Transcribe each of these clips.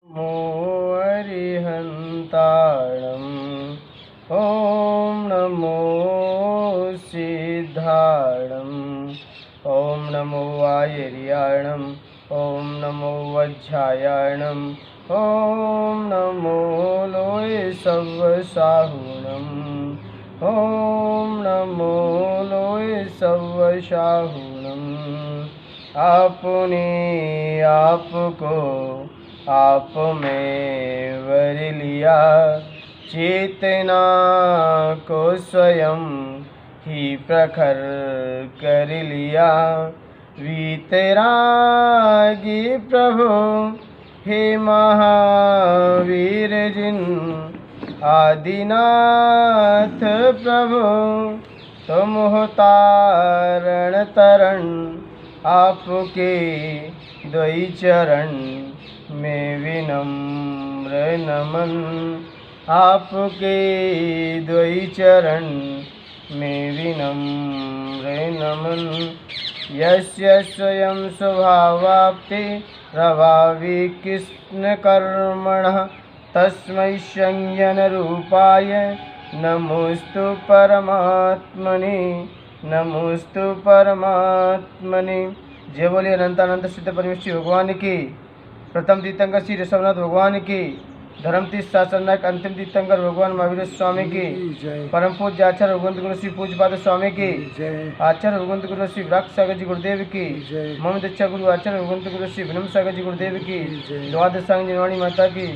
नमो अरिहन्ताणम् ॐ नमो सिद्धाणम् ॐ नमो वायर्याणम् ॐ नमो वज्रायाणम् ॐ नमो लोय सव्वसाहुणम् ॐ नमो लोय सव्वसाहुणम्। आपने आपको आप में वर लिया, चेतना को स्वयं ही प्रखर कर लिया। वीतरागी प्रभु हे महावीर जिन, आदिनाथ प्रभु तुम हो तारण तरण। आपके द्वै चरण में विनम्र नमन, आपके द्वै चरण में विनम्र नमन। यस्य स्वयं स्वभावाप्ति प्रभावी कृष्ण कर्मणः, तस्मै संज्ञन रूपाय नमोस्तु परमात्मने, नमोस्तु परमात्मने। जय बोलिए अनंतानंद सिद्ध परमेश्वर भगवान की। प्रथम तीर्थंकर श्री ऋषभनाथ भगवान की, धर्म तीर्थ शास्त्र नायक अंतिम तीर्थंकर भगवान महावीर स्वामी की, परम पूज्य आचार्य भगवंत गुरु श्री पूज्यपाद स्वामी की, आचार्य भगवंत गुरु श्री वृक्ष सागर जी गुरुदेव की, मम दीक्षा गुरु आचार्य भगवंत गुरु श्री विनम सागर जी गुरुदेव की, द्वादशांग जनवाणी माता की,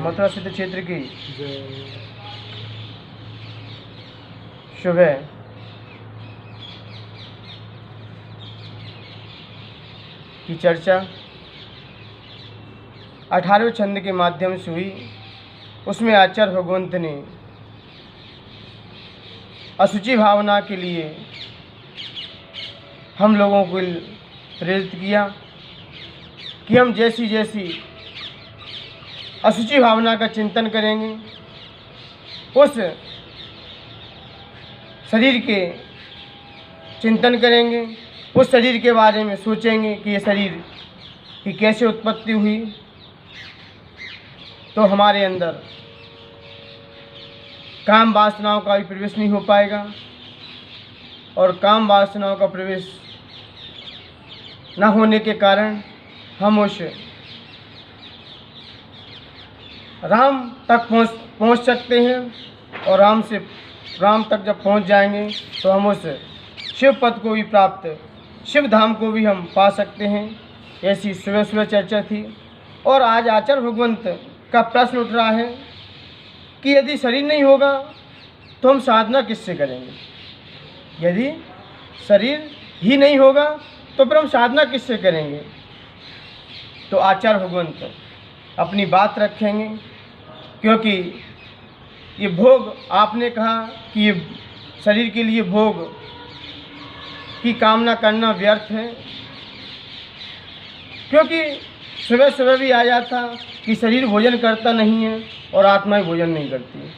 मथुरा सिद्ध क्षेत्र की। सुबह की चर्चा 18वें छंद के माध्यम से हुई। उसमें आचार्य भगवंत ने अशुचि भावना के लिए हम लोगों को प्रेरित किया कि हम जैसी जैसी अशुचि भावना का चिंतन करेंगे, उस शरीर के चिंतन करेंगे, उस शरीर के बारे में सोचेंगे कि ये शरीर की कैसे उत्पत्ति हुई, तो हमारे अंदर काम वासनाओं का भी प्रवेश नहीं हो पाएगा। और काम वासनाओं का प्रवेश न होने के कारण हम उस राम तक पहुंच सकते हैं। और राम तक जब पहुंच जाएंगे तो हम उस शिव पद को भी प्राप्त, शिव धाम को भी हम पा सकते हैं। ऐसी सुबह सुबह चर्चा थी। और आज आचार्य भगवंत का प्रश्न उठ रहा है कि यदि शरीर नहीं होगा तो हम साधना किससे करेंगे। यदि शरीर ही नहीं होगा तो फिर हम साधना किससे करेंगे। तो आचार्य भगवंत अपनी बात रखेंगे, क्योंकि ये भोग, आपने कहा कि ये शरीर के लिए भोग की कामना करना व्यर्थ है। क्योंकि सुबह सुबह भी आया था कि शरीर भोजन करता नहीं है और आत्मा ही भोजन नहीं करती है।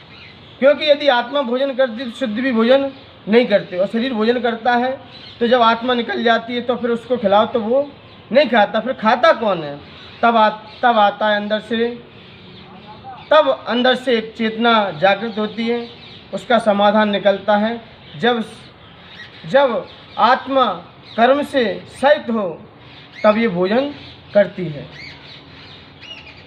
क्योंकि यदि आत्मा भोजन करती तो शुद्ध भी भोजन नहीं करते, और शरीर भोजन करता है तो जब आत्मा निकल जाती है तो फिर उसको खिलाओ तो वो नहीं खाता, फिर खाता कौन है। तब आता है अंदर से, तब अंदर से एक चेतना जागृत होती है, उसका समाधान निकलता है। जब आत्मा कर्म से सहित हो तब ये भोजन करती है।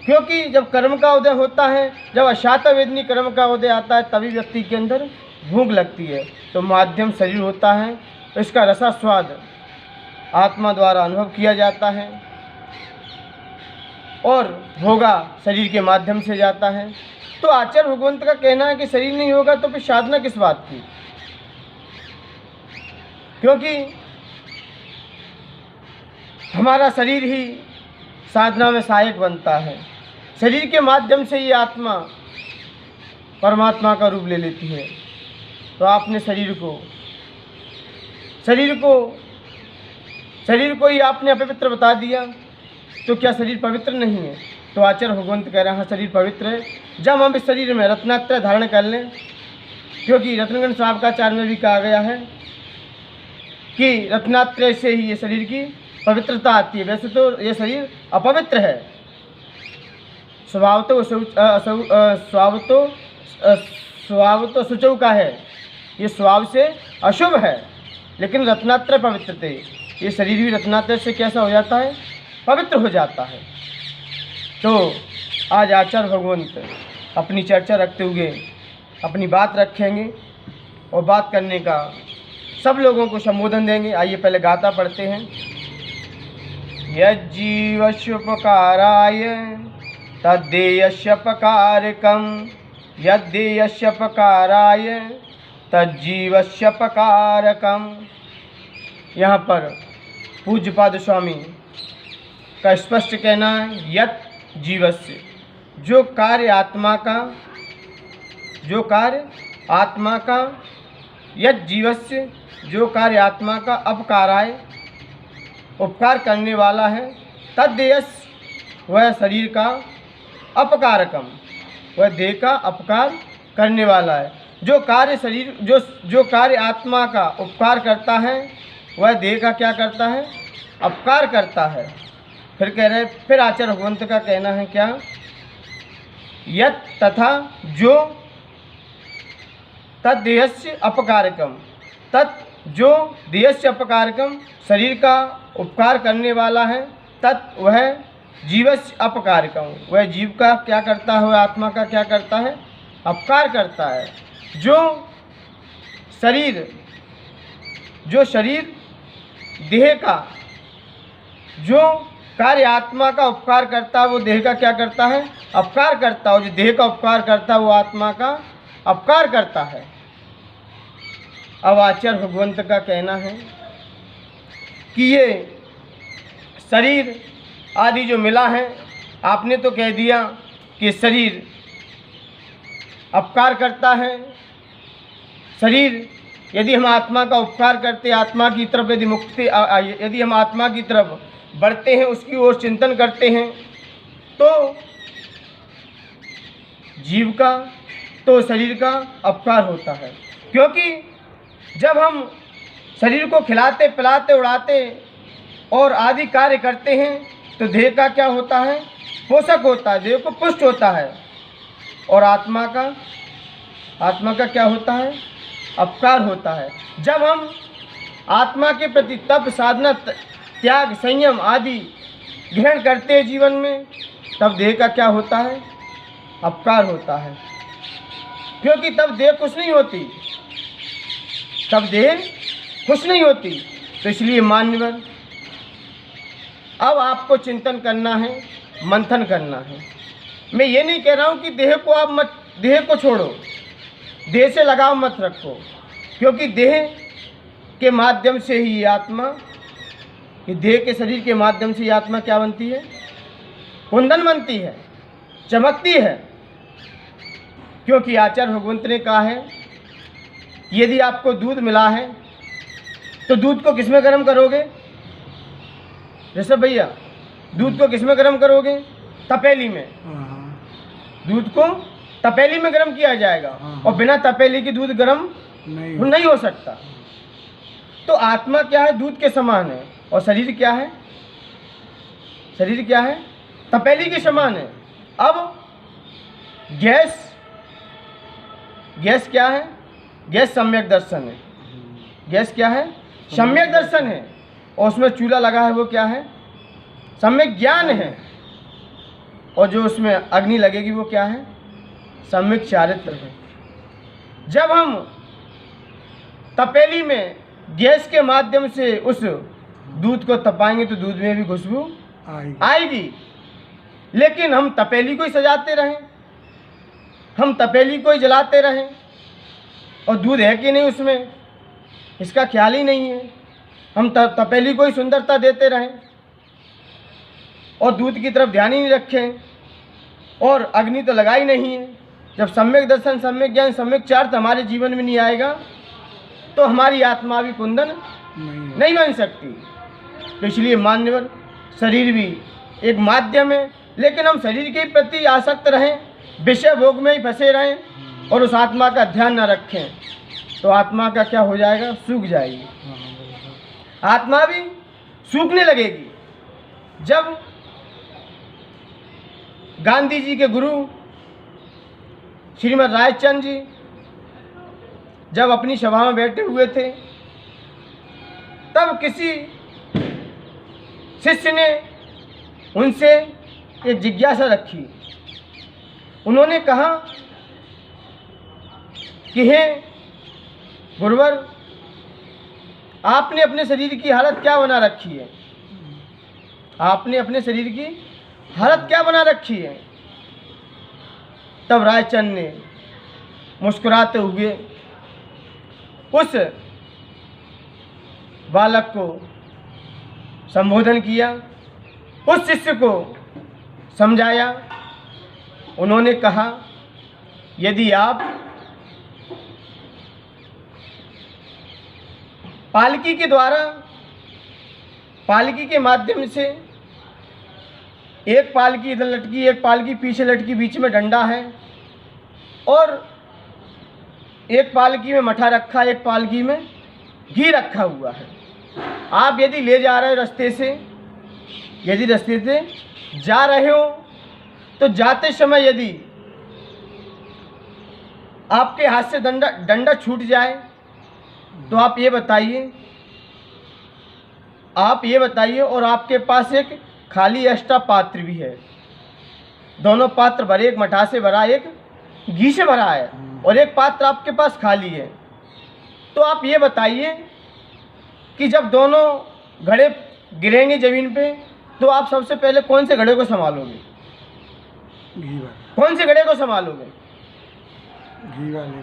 क्योंकि जब कर्म का उदय होता है, जब अशात वेदनी कर्म का उदय आता है, तभी व्यक्ति के अंदर भूख लगती है। तो माध्यम शरीर होता है, इसका रसास्वाद आत्मा द्वारा अनुभव किया जाता है और भोगा शरीर के माध्यम से जाता है। तो आचार्य भगवंत का कहना है कि शरीर नहीं होगा तो फिर साधना किस बात की। क्योंकि हमारा शरीर ही साधना में सहायक बनता है। शरीर के माध्यम से ये आत्मा परमात्मा का रूप ले लेती है। तो आपने शरीर को ही आपने अपवित्र बता दिया, तो क्या शरीर पवित्र नहीं है। तो आचार्य भगवंत कह रहे हैं शरीर पवित्र है। जब हम इस शरीर में रत्नात्रय धारण कर लें, क्योंकि रत्नगण साहब का आचार्य में भी कहा गया है कि रत्नात्रय से ही ये शरीर की पवित्रता आती है। वैसे तो ये शरीर अपवित्र है, स्वभाव तो शुचौ का है, ये स्वभाव से अशुभ है, लेकिन रत्नात्रय पवित्रते, ये शरीर भी रत्नात्रय से कैसा हो जाता है, पवित्र हो जाता है। तो आज आचार्य भगवंत अपनी चर्चा रखते हुए अपनी बात रखेंगे और बात करने का सब लोगों को संबोधन देंगे। आइए पहले गाथा पढ़ते हैं। यज्जीवस्योपकाराय तद्देयस्योपकारकं, यद्देयस्योपकाराय तज्जीवस्योपकारकं। यहाँ पर पूज्यपाद स्वामी का स्पष्ट कहना है, यत् जीवस्य, जो कार्य आत्मा का, यत् जीवस्य, जो कार्य आत्मा का अपकाराय, उपकार करने वाला है, तद्देयस्, वह शरीर का, अपकारकम, वह देह का अपकार करने वाला है। जो कार्य शरीर जो कार्य आत्मा का उपकार करता है, वह देह का क्या करता है, अपकार करता है। फिर कह रहे, फिर आचार्य भगवंत का कहना है क्या, यत् तथा जो तद्देहस्य अपकारकम, तत् जो देहस्य अपकारकम, शरीर का उपकार करने वाला है, तत् वह जीवस्य अपकारकम, वह जीव का क्या करता है, वह आत्मा का क्या करता है, अपकार करता है। जो शरीर देह का, जो कार्य आत्मा का उपकार करता है, वो देह का क्या करता है, अपकार करता है। और जो देह का उपकार करता है, वो आत्मा का अपकार करता है। अब आचार्य भगवंत का कहना है कि ये शरीर आदि जो मिला है, आपने तो कह दिया कि शरीर अपकार करता है। शरीर, यदि हम आत्मा का उपकार करते, आत्मा की तरफ यदि हम आत्मा की तरफ बढ़ते हैं, उसकी ओर चिंतन करते हैं, तो जीव का, तो शरीर का अपकार होता है। क्योंकि जब हम शरीर को खिलाते पिलाते उड़ाते और आदि कार्य करते हैं, तो देह का क्या होता है, पोषक होता है, देह को पुष्ट होता है। और आत्मा का क्या होता है, अपकार होता है। जब हम आत्मा के प्रति तप, साधना, त्याग, संयम आदि ग्रहण करते हैं जीवन में, तब देह का क्या होता है, अपकार होता है। क्योंकि तब देह खुश नहीं होती, तो इसलिए मान्यवर, अब आपको चिंतन करना है, मंथन करना है। मैं ये नहीं कह रहा हूँ कि देह को छोड़ो, देह से लगाव मत रखो, क्योंकि देह के माध्यम से ही आत्मा, कि देह के शरीर के माध्यम से आत्मा क्या बनती है, कुंदन बनती है, चमकती है। क्योंकि आचार्य भगवंत ने कहा है, यदि आपको दूध मिला है तो दूध को किसमें गर्म करोगे, ऋषभ भैया, दूध को किसमें गर्म करोगे, तपेली में। दूध को तपेली में गर्म किया जाएगा, और बिना तपेली के दूध गर्म नहीं हो सकता। तो आत्मा क्या है, दूध के समान है, और शरीर क्या है, तपेली के समान है। अब गैस क्या है, गैस सम्यक दर्शन है। गैस क्या है, सम्यक दर्शन है। और उसमें चूल्हा लगा है, वो क्या है, सम्यक ज्ञान है। और जो उसमें अग्नि लगेगी, वो क्या है, सम्यक चारित्र है। जब हम तपेली में गैस के माध्यम से उस दूध को तपाएंगे, तो दूध में भी खुशबू आएगी। लेकिन हम तपेली को ही सजाते रहें, हम तपेली को ही जलाते रहें, और दूध है कि नहीं उसमें, इसका ख्याल ही नहीं है। हम तपेली को ही सुंदरता देते रहें और दूध की तरफ ध्यान ही नहीं रखें, और अग्नि तो लगाई नहीं है। जब सम्यक दर्शन, सम्यक ज्ञान, सम्यक चार्थ हमारे जीवन में नहीं आएगा, तो हमारी आत्मा भी कुंदन नहीं बन सकती। तो इसलिए मान्यवर, शरीर भी एक माध्यम है, लेकिन हम शरीर के प्रति आसक्त रहें, विषय भोग में ही फंसे रहें, और उस आत्मा का ध्यान न रखें, तो आत्मा का क्या हो जाएगा, सूख जाएगी। आत्मा भी सूखने लगेगी। गांधी जी के गुरु श्रीमद् रायचंद जी जब अपनी सभा में बैठे हुए थे, तब किसी शिष्य ने उनसे एक जिज्ञासा रखी। उन्होंने कहा कि हे गुरुवर, आपने अपने शरीर की हालत क्या बना रखी है? आपने अपने शरीर की हालत क्या बना रखी है? तब रायचंद ने मुस्कुराते हुए उस बालक को संबोधन किया, उस शिष्य को समझाया। उन्होंने कहा, यदि आप पालकी के द्वारा, पालकी के माध्यम से, एक पालकी इधर लटकी, एक पालकी पीछे लटकी, बीच में डंडा है, और एक पालकी में मठा रखा, एक पालकी में घी रखा हुआ है। आप यदि ले जा रहे हो रास्ते से, यदि रास्ते से जा रहे हो, तो जाते समय यदि आपके हाथ से डंडा छूट जाए, तो आप ये बताइए, और आपके पास एक खाली एक्स्ट्रा पात्र भी है, दोनों पात्र भरे, एक मठा से भरा, एक घी से भरा है, और एक पात्र आपके पास खाली है, तो आप ये बताइए कि जब दोनों घड़े गिरेंगे ज़मीन पे, तो आप सबसे पहले कौन से घड़े को संभालोगे? कौन से घड़े को संभालोगे? घी वाले।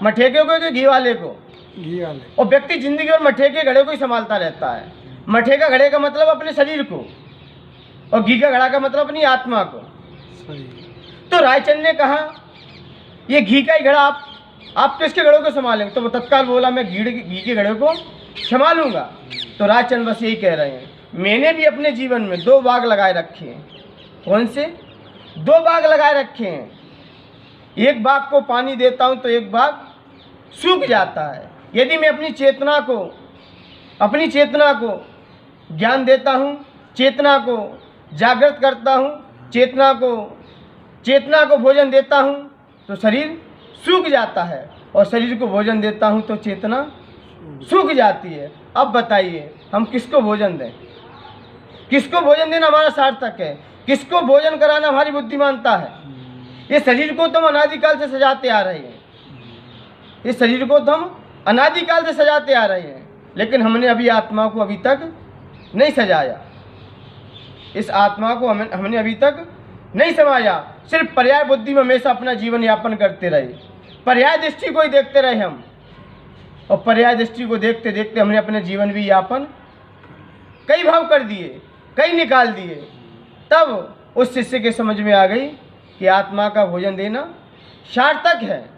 मठेके को कि घी वाले को? घी वाले। और व्यक्ति जिंदगी भर मठेके घड़े को ही संभालता रहता है। मठेका घड़े का मतलब अपने शरीर को, और घी का घड़ा का मतलब अपनी आत्मा को। सही। तो रायचंद ने कहा, ये घी का ही घड़ा आप किसके घड़ों को संभालेंगे? तो वो तत्काल बोला, मैं घी के घड़े को संभालूंगा। तो रायचंद बस यही कह रहे हैं, मैंने भी अपने जीवन में 2 बाग लगाए रखे हैं। कौन से 2 बाग लगाए रखे हैं? एक बाग को पानी देता हूं तो एक बाग सूख जाता है। यदि मैं अपनी चेतना को ज्ञान देता हूं, चेतना को जागृत करता हूं, चेतना को भोजन देता हूं, तो शरीर सूख जाता है, और शरीर को भोजन देता हूं तो चेतना सूख जाती है। अब बताइए, हम किसको भोजन दें? किसको भोजन देना हमारा सार्थक है? किसको भोजन कराना हमारी बुद्धिमानता है? ये शरीर को तो हम अनादिकाल से सजाते आ रहे हैं, इस शरीर को तो हम अनादिकाल से सजाते आ रहे हैं, लेकिन हमने अभी आत्मा को अभी तक नहीं सजाया। इस आत्मा को हमने अभी तक नहीं समाया। सिर्फ पर्याय बुद्धि में हमेशा अपना जीवन यापन करते रहे, पर्याय दृष्टि को ही देखते रहे हम, और पर्याय दृष्टि को देखते देखते हमने अपने जीवन भी यापन कई भाव कर दिए, कई निकाल दिए। तब उस शिष्य के समझ में आ गई कि आत्मा का भोजन देना सार्थक है,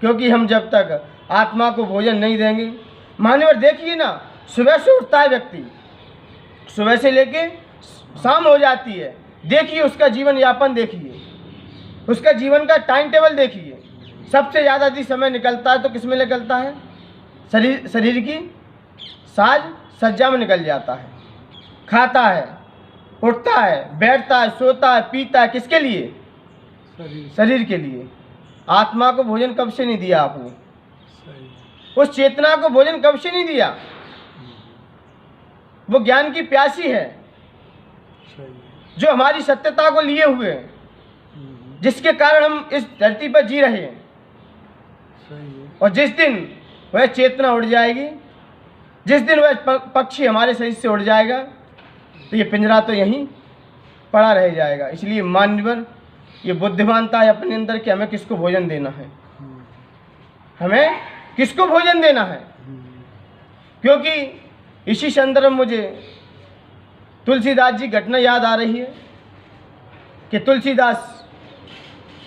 क्योंकि हम जब तक आत्मा को भोजन नहीं देंगे, मान्यवर देखिए ना, सुबह से उठता है व्यक्ति, सुबह से लेके शाम हो जाती है, देखिए उसका जीवन यापन, देखिए उसका जीवन का टाइम टेबल देखिए। सबसे ज़्यादा यदि समय निकलता है तो किस में निकलता है? शरीर की साज सज्जा में निकल जाता है। खाता है, उठता है, बैठता है, सोता है, पीता है, किसके लिए? शरीर के लिए। आत्मा को भोजन कब से नहीं दिया आपने? उस चेतना को भोजन कब से नहीं दिया? वो ज्ञान की प्यासी है, जो हमारी सत्यता को लिए हुए है, जिसके कारण हम इस धरती पर जी रहे हैं। और जिस दिन वह चेतना उड़ जाएगी, जिस दिन वह पक्षी हमारे शरीर से उड़ जाएगा, तो ये पिंजरा तो यहीं पड़ा रह जाएगा। इसलिए मान्यवर, ये बुद्धिमानता है अपने अंदर कि हमें किसको भोजन देना है, हमें किसको भोजन देना है। क्योंकि इसी संदर्भ में मुझे तुलसीदास जी घटना याद आ रही है कि तुलसीदास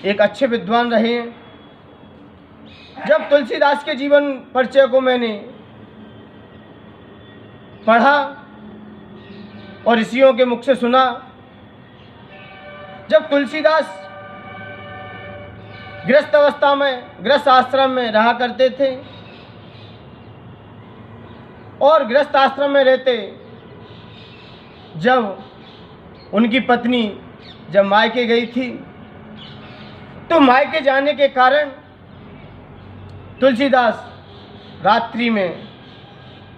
एक अच्छे विद्वान रहे हैं। जब तुलसीदास के जीवन परिचय को मैंने पढ़ा और ऋषियों के मुख से सुना, जब तुलसीदास गृहस्थ अवस्था में, गृहस्थ आश्रम में रहा करते थे, और गृहस्थ आश्रम में रहते जब उनकी पत्नी जब मायके गई थी तो मायके जाने के कारण तुलसीदास रात्रि में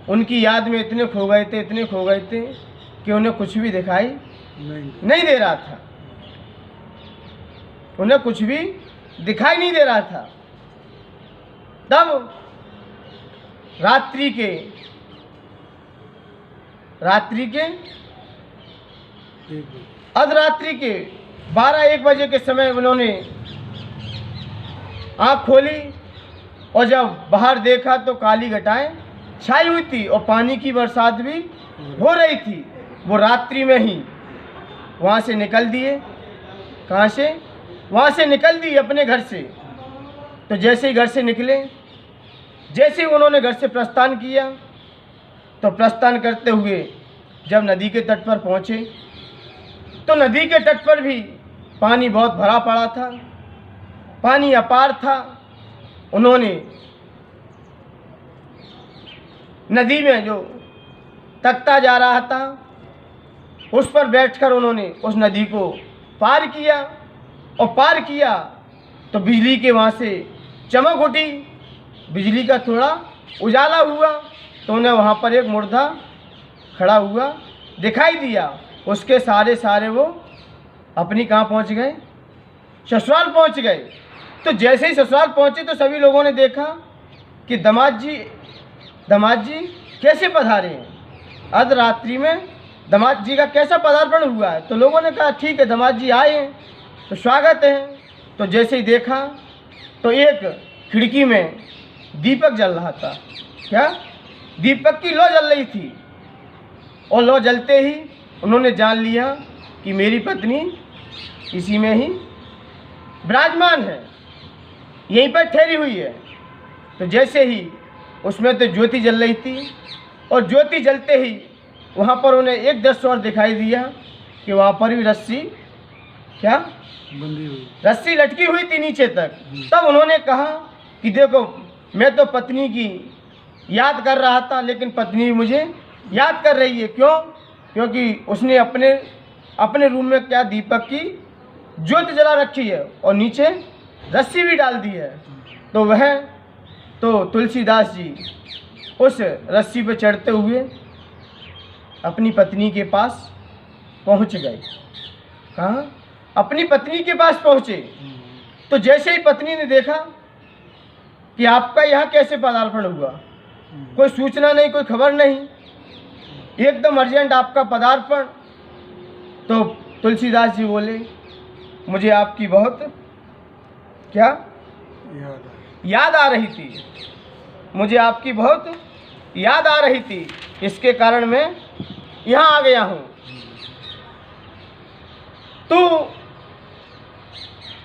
उनकी याद में इतने खो गए थे कि उन्हें कुछ भी दिखाई नहीं दे रहा था। उन्हें कुछ भी दिखाई नहीं दे रहा था। तब रात्रि के अर्धरात्रि के 12-1 बजे के समय उन्होंने आँख खोली और जब बाहर देखा तो काली घटाएं छाई हुई थी और पानी की बरसात भी हो रही थी। वो रात्रि में ही वहाँ से निकल दिए। कहाँ से? वहाँ से निकल दिए अपने घर से। तो जैसे ही घर से निकले, जैसे ही उन्होंने घर से प्रस्थान किया, तो प्रस्थान करते हुए जब नदी के तट पर पहुँचे तो नदी के तट पर भी पानी बहुत भरा पड़ा था, पानी अपार था। उन्होंने नदी में जो तख्ता जा रहा था उस पर बैठकर उन्होंने उस नदी को पार किया और पार किया तो बिजली के वहाँ से चमक उठी, बिजली का थोड़ा उजाला हुआ तो उन्हें वहाँ पर एक मुर्दा खड़ा हुआ दिखाई दिया। उसके सारे वो अपनी कहाँ पहुँच गए? ससुराल पहुँच गए। तो जैसे ही ससुराल पहुँचे तो सभी लोगों ने देखा कि दामाद जी कैसे पधारे हैं, अर्धरात्रि में दामाद जी का कैसा पदार्पण हुआ है। तो लोगों ने कहा ठीक है, दामाद जी आए हैं तो स्वागत है। तो जैसे ही देखा तो एक खिड़की में दीपक जल रहा था। क्या? दीपक की लौ जल रही थी और लौ जलते ही उन्होंने जान लिया कि मेरी पत्नी इसी में ही विराजमान है, यहीं पर ठहरी हुई है। तो जैसे ही उसमें तो ज्योति जल रही थी और ज्योति जलते ही वहाँ पर उन्हें एक दृश्य और दिखाई दिया कि वहाँ पर भी रस्सी क्या बंधी हुई, रस्सी लटकी हुई थी नीचे तक। तब उन्होंने कहा कि देखो, मैं तो पत्नी की याद कर रहा था लेकिन पत्नी मुझे याद कर रही है। क्यों? क्योंकि उसने अपने रूम में क्या दीपक की ज्योति जला रखी है और नीचे रस्सी भी डाल दी है। तो तुलसीदास जी उस रस्सी पर चढ़ते हुए अपनी पत्नी के पास पहुंच गए। कहाँ? अपनी पत्नी के पास पहुंचे। तो जैसे ही पत्नी ने देखा कि आपका यहाँ कैसे पदार्पण हुआ, कोई सूचना नहीं, कोई खबर नहीं, एकदम अर्जेंट आपका पदार्पण। तो तुलसीदास जी बोले, मुझे आपकी बहुत क्या याद आ रही थी, मुझे आपकी बहुत याद आ रही थी, इसके कारण मैं यहाँ आ गया हूँ। तो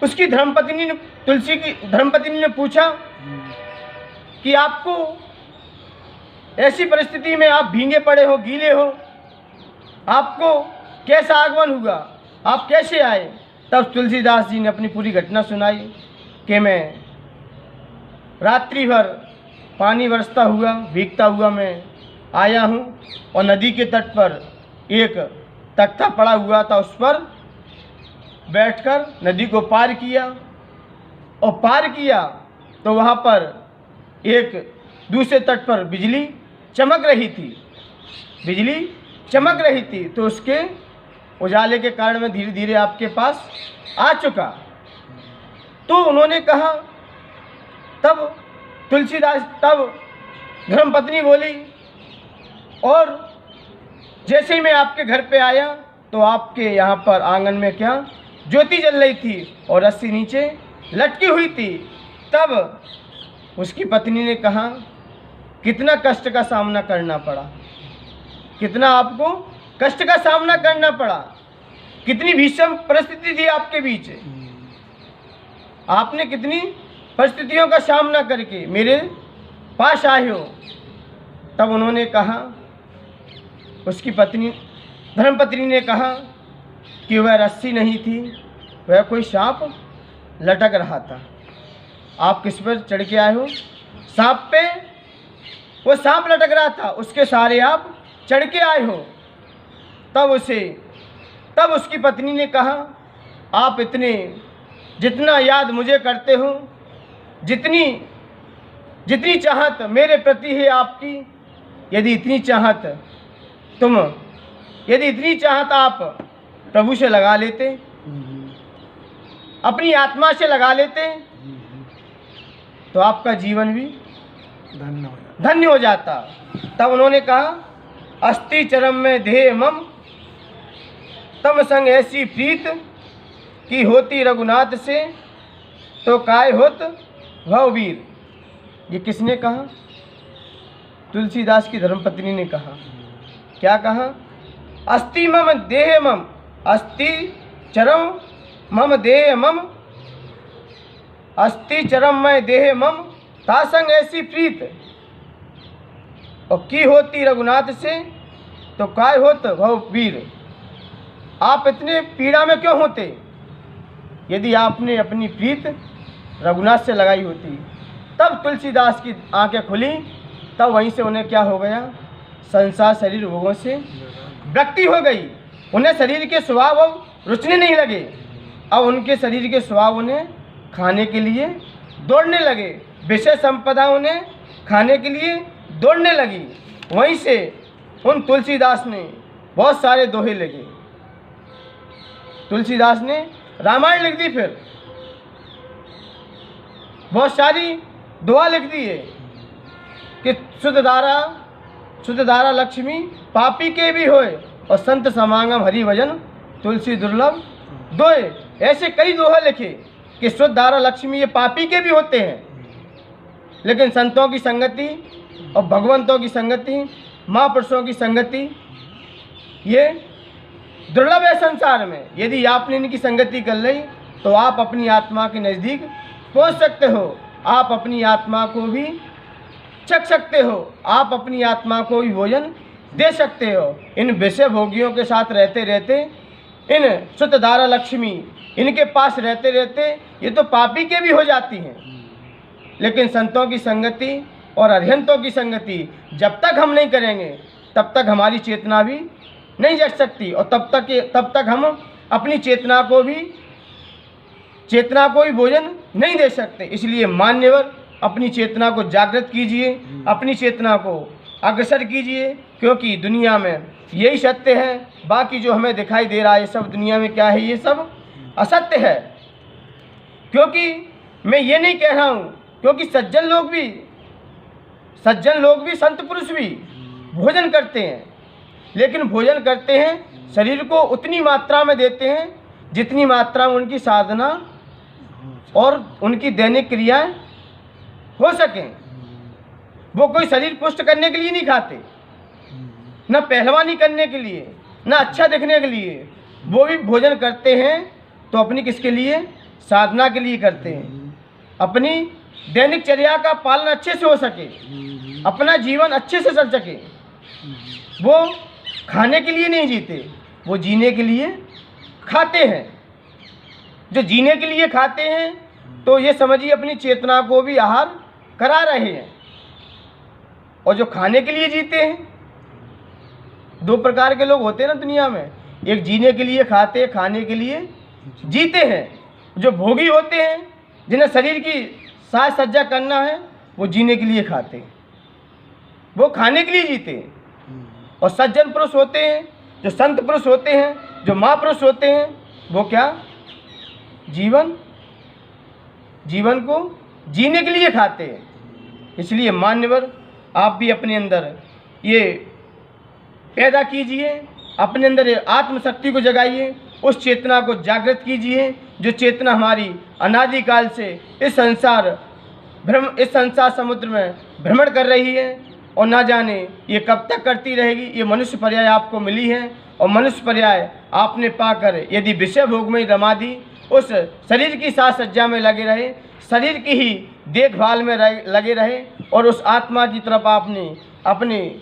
उसकी धर्मपत्नी ने, तुलसी की धर्मपत्नी ने पूछा कि आपको ऐसी परिस्थिति में आप भीगे पड़े हो, गीले हो, आपको कैसा आगमन हुआ, आप कैसे आए? तब तुलसीदास जी ने अपनी पूरी घटना सुनाई कि मैं रात्रि भर पानी बरसता हुआ, भीगता हुआ मैं आया हूँ और नदी के तट पर एक तख्ता पड़ा हुआ था, उस पर बैठकर नदी को पार किया और पार किया तो वहाँ पर एक दूसरे तट पर बिजली चमक रही थी, बिजली चमक रही थी। तो उसके उजाले के कारण मैं धीरे धीरे आपके पास आ चुका। तो उन्होंने कहा, तब धर्मपत्नी बोली, और जैसे ही मैं आपके घर पे आया तो आपके यहाँ पर आंगन में क्या ज्योति जल रही थी और रस्सी नीचे लटकी हुई थी। तब उसकी पत्नी ने कहा, कितना कष्ट का सामना करना पड़ा, कितना आपको कष्ट का सामना करना पड़ा, कितनी भीषण परिस्थिति थी आपके बीच, आपने कितनी परिस्थितियों का सामना करके मेरे पास आए हो। तब उन्होंने कहा, उसकी पत्नी धर्मपत्नी ने कहा कि वह रस्सी नहीं थी, वह कोई सांप लटक रहा था। आप किस पर चढ़ के आए हो? सांप पे। वो सांप लटक रहा था, उसके सहारे आप चढ़ के आए हो। तब उसकी पत्नी ने कहा आप इतने जितना याद मुझे करते हो, जितनी जितनी चाहत मेरे प्रति है आपकी, यदि इतनी चाहत आप प्रभु से लगा लेते, अपनी आत्मा से लगा लेते, तो आपका जीवन भी धन्य हो जाता। तब उन्होंने कहा, अस्ति चरम में देह मम, तम संग ऐसी प्रीत की होती रघुनाथ से, तो काय होत भववीर। ये किसने कहा? तुलसीदास की धर्मपत्नी ने कहा। क्या कहा? अस्ति मम देह मम, अस्ति चरम मम देह मम, अस्ति चरम में देह मम, ता संग ऐसी प्रीत, और की होती रघुनाथ से, तो काय होत भववीर। आप इतने पीड़ा में क्यों होते? यदि आपने अपनी प्रीत रघुनाथ से लगाई होती। तब तुलसीदास की आंखें खुली, तब वहीं से उन्हें क्या हो गया? संसार शरीर भोगों से विरक्ति हो गई। उन्हें शरीर के स्वभाव अब रुचने नहीं लगे। अब उनके शरीर के स्वभाव उन्हें खाने के लिए दौड़ने लगे, विषय संपदा उन्हें खाने के लिए दौड़ने लगी। वहीं से उन तुलसीदास ने बहुत सारे दोहे लिखे। तुलसीदास ने रामायण लिख दी, फिर बहुत सारी दुआ लिख दी है कि शुद्ध धारा लक्ष्मी पापी के भी होए, और संत समागम हरि भजन तुलसी दुर्लभ दोए। ऐसे कई दोहे लिखे कि शुद्ध धारा लक्ष्मी ये पापी के भी होते हैं, लेकिन संतों की संगति और भगवंतों की संगति, महापुरुषों की संगति, ये दुर्लभ है संसार में। यदि आपने इनकी संगति कर ली, तो आप अपनी आत्मा के नज़दीक पहुंच सकते हो। आप अपनी आत्मा को भी चख सकते हो, आप अपनी आत्मा को भी भोजन दे सकते हो। इन विषय भोगियों के साथ रहते रहते, इन शुद्ध धारा लक्ष्मी इनके पास रहते रहते, ये तो पापी के भी हो जाती हैं। लेकिन संतों की संगति और अरिहंतों की संगति जब तक हम नहीं करेंगे, तब तक हमारी चेतना भी नहीं जग सकती, और तब तक हम अपनी चेतना को भी भोजन नहीं दे सकते। इसलिए मान्यवर अपनी चेतना को जागृत कीजिए, अपनी चेतना को अग्रसर कीजिए, क्योंकि दुनिया में यही सत्य है। बाकी जो हमें दिखाई दे रहा है सब दुनिया में क्या है, ये सब असत्य है। क्योंकि मैं ये नहीं कह रहा हूँ, क्योंकि सज्जन लोग भी संत पुरुष भी भोजन करते हैं, लेकिन भोजन करते हैं शरीर को उतनी मात्रा में देते हैं जितनी मात्रा में उनकी साधना और उनकी दैनिक क्रियाएं हो सकें। वो कोई शरीर पुष्ट करने के लिए नहीं खाते, न पहलवानी करने के लिए, न अच्छा दिखने के लिए। वो भी भोजन करते हैं तो अपनी किसके लिए? साधना के लिए करते हैं। अपनी दैनिक चर्या का पालन अच्छे से हो सके, अपना जीवन अच्छे से चल सके। वो खाने के लिए नहीं जीते, वो जीने के लिए खाते हैं। जो जीने के लिए खाते हैं, तो ये समझिए अपनी चेतना को भी आहार करा रहे हैं। और जो खाने के लिए जीते हैं, दो प्रकार के लोग होते हैं ना दुनिया में। एक जीने के लिए खाते, खाने के लिए जीते हैं। जो भोगी होते हैं, जिन्हें शरीर की साज सज्जा करना है, वो जीने के लिए खाते हैं, वो खाने के लिए जीते हैं। और सज्जन पुरुष होते हैं, जो संत पुरुष होते हैं, जो महापुरुष होते हैं, वो क्या? जीवन को जीने के लिए खाते हैं। इसलिए मान्यवर, आप भी अपने अंदर ये पैदा कीजिए, अपने अंदर आत्मशक्ति को जगाइए, उस चेतना को जागृत कीजिए जो चेतना हमारी अनादिकाल से इस संसार समुद्र में भ्रमण कर रही है, और ना जाने ये कब तक करती रहेगी। ये मनुष्य पर्याय आपको मिली है, और मनुष्य पर्याय आपने पाकर यदि विषय भोग में रमा दी, उस शरीर की साज सज्जा में लगे रहे, शरीर की ही देखभाल में लगे रहे, और उस आत्मा की तरफ आपने अपने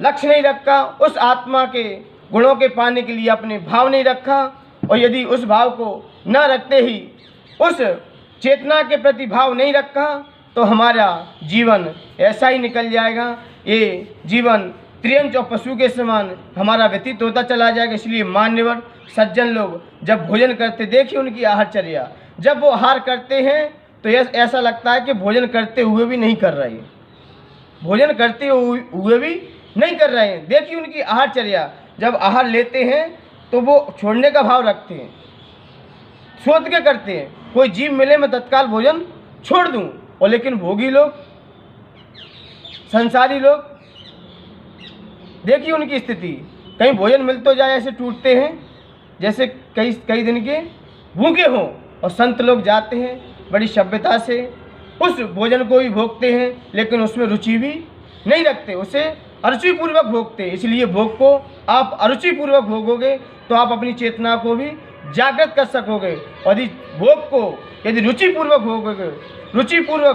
लक्ष्य नहीं रखा, उस आत्मा के गुणों के पाने के लिए अपने भाव नहीं रखा, और यदि उस भाव को न रखते ही उस चेतना के प्रति भाव नहीं रखा, तो हमारा जीवन ऐसा ही निकल जाएगा। ये जीवन त्रियंच और पशु के समान हमारा व्यतीत होता चला जाएगा। इसलिए मान्यवर सज्जन लोग जब भोजन करते, देखिए उनकी आहारचर्या, जब वो आहार करते हैं तो ऐसा लगता है कि भोजन करते हुए भी नहीं कर रहे हैं, भोजन करते हुए भी नहीं कर रहे हैं। देखिए उनकी आहारचर्या, जब आहार लेते हैं तो वो छोड़ने का भाव रखते हैं, सोच के करते हैं, कोई जीव मिले मैं तत्काल भोजन छोड़ दूं। और लेकिन भोगी लोग, संसारी लोग, देखिए उनकी स्थिति, कहीं भोजन मिल तो जाए ऐसे टूटते हैं जैसे कई दिन के भूखे हों। और संत लोग जाते हैं बड़ी सभ्यता से उस भोजन को भी भोगते हैं, लेकिन उसमें रुचि भी नहीं रखते, उसे अरुचिपूर्वक भोगते हैं। इसलिए भोग को आप अरुचिपूर्वक भोगोगे तो आप अपनी चेतना को भी जागृत कर सकोगे। और यदि भोग को यदि रुचिपूर्वक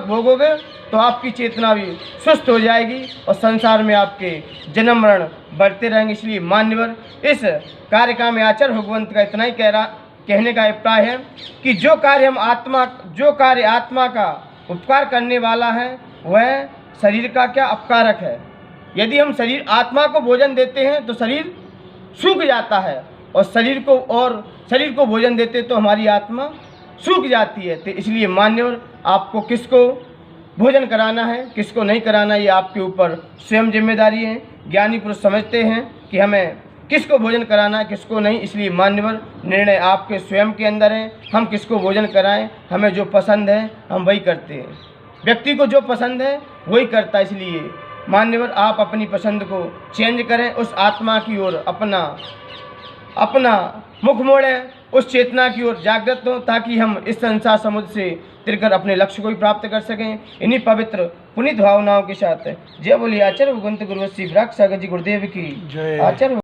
भोगोगे तो आपकी चेतना भी सुस्त हो जाएगी और संसार में आपके जन्म मरण बढ़ते रहेंगे। इसलिए मान्यवर इस कार्य में आचार्य भगवंत का इतना ही कहने का अभिप्राय है कि जो कार्य आत्मा का उपकार करने वाला है वह शरीर का क्या अपकारक है। यदि हम आत्मा को भोजन देते हैं तो शरीर सूख जाता है, और शरीर को भोजन देते तो हमारी आत्मा सूख जाती है। तो इसलिए मान्यवर आपको किसको भोजन कराना है, किसको नहीं कराना, ये आपके ऊपर स्वयं जिम्मेदारी है। ज्ञानी पुरुष समझते हैं कि हमें किसको भोजन कराना है, किसको नहीं। इसलिए मान्यवर निर्णय आपके स्वयं के अंदर है, हम किसको भोजन कराएं। हमें जो पसंद है हम वही करते हैं, व्यक्ति को जो पसंद है वही करता है। इसलिए मान्यवर आप अपनी पसंद को चेंज करें, उस आत्मा की ओर अपना मुख मोड़ें, उस चेतना की ओर जागृत हो, ताकि हम इस संसार समुद्र से तिरकर अपने लक्ष्य को भी प्राप्त कर सकें। इन्हीं पवित्र पुनीत भावनाओं के साथ जय बोलिए आचार्य भगवंत गुरुवत श्री विराट सागर जी गुरुदेव की। जय। आचार्य